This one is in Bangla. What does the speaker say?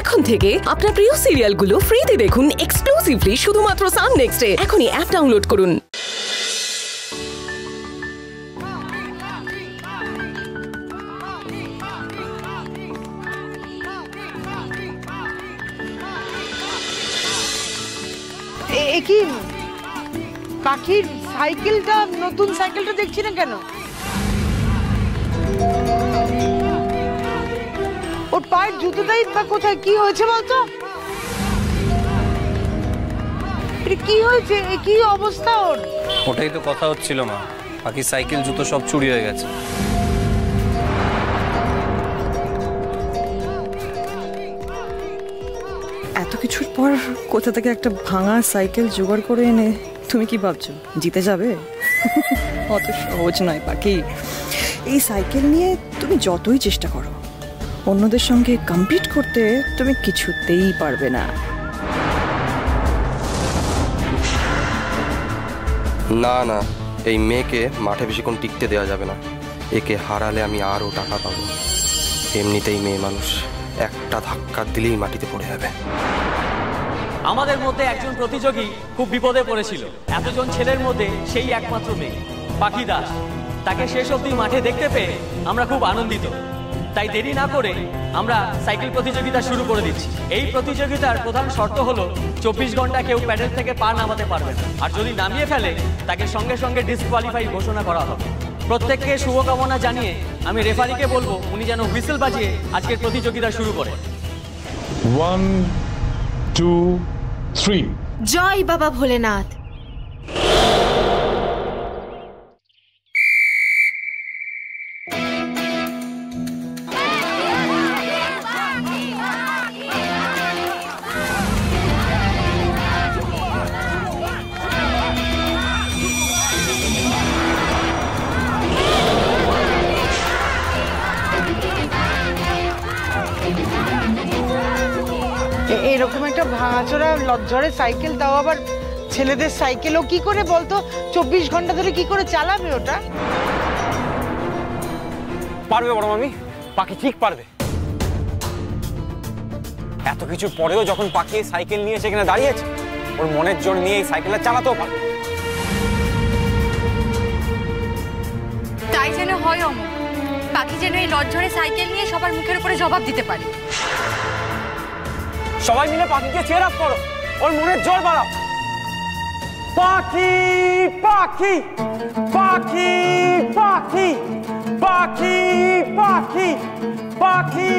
এখন থেকে আপনার প্রিয় সিরিয়ালগুলো ফ্রিতে দেখুন এক্সক্লুসিভলি শুধুমাত্র সান নেক্সটে। এখনই অ্যাপ ডাউনলোড করুন। কি পাখির সাইকেলটা, নতুন সাইকেলটা দেখছি না কেন? ওর পায়ের জুতোটাই বা কোথায়? কি হয়েছে বলতো? কি হয়েছে? কি অবস্থা ওর? ওটাই তো কথা হচ্ছিল মা, পাখির সাইকেল জুতো সব চুরি হয়ে গেছে। এত কিছুর পর কোথা থেকে একটা ভাঙা সাইকেল জোগাড় করে এনে তুমি কি ভাবছো জিতে যাবে? অত সহজ নয় পাখি। এই সাইকেল নিয়ে তুমি যতই চেষ্টা করো, অন্যদের সঙ্গে কম্পিট করতে তুমি কিছুতেই পারবে না। না না, এই মেয়েকে মাঠে বেশিক্ষণ টিকতে দেওয়া যাবে না। একে হারালে আমি আরও টাকা পাবো। এমনিতেই মেয়ে মানুষ, একটা ধাক্কা দিলেই মাটিতে পড়ে যাবে। আমাদের মধ্যে একজন প্রতিযোগী খুব বিপদে পড়েছিল। এতজন ছেলের মধ্যে সেই একমাত্র মেয়ে পাখি দাস। তাকে শেষ অবধি মাঠে দেখতে পেয়ে আমরা খুব আনন্দিত। তাই দেরি না করে আমরা সাইকেল প্রতিযোগিতা শুরু করে দিচ্ছি। এই প্রতিযোগিতার প্রধান শর্ত হলো 24 ঘন্টা কেউ প্যাডেল থেকে পা নামাতে পারবে না, আর যদি নামিয়ে ফেলে তাকে সঙ্গে সঙ্গে ডিসকোয়ালিফাই ঘোষণা করা হবে। প্রত্যেককে শুভকামনা জানিয়ে আমি রেফারিকে বলবো উনি যেন হুইসেল বাজিয়ে আজকের প্রতিযোগিতা শুরু করে। 1 2 3। জয় বাবা ভোলেনাথ। এরকম একটা ভাঙাচোরা লজ্জরে সাইকেল, তাও আবার ছেলেদের সাইকেলও কি করে বলতো? 24 ঘন্টা ধরে কি করে চালাবে ওটা? পারবে বড় মামি, পাখি ঠিক পারবে। এত কিছুর পরেও যখন পাখি সাইকেল নিয়ে সেখানে দাঁড়িয়েছে, ওর মনের জোর নিয়ে এই সাইকেলটা চালাতেও পারবে। তাই যেন হয় অমর, পাখি যেন এই লজ্জরে সাইকেল নিয়ে সবার মুখের উপরে জবাব দিতে পারে। সবাই মিলে পাখিকে চেয়ার আপ করো, ওর মনের জোর বাড়াও। পাখি পাখি পাখি পাখি পাখি পাখি পাখি।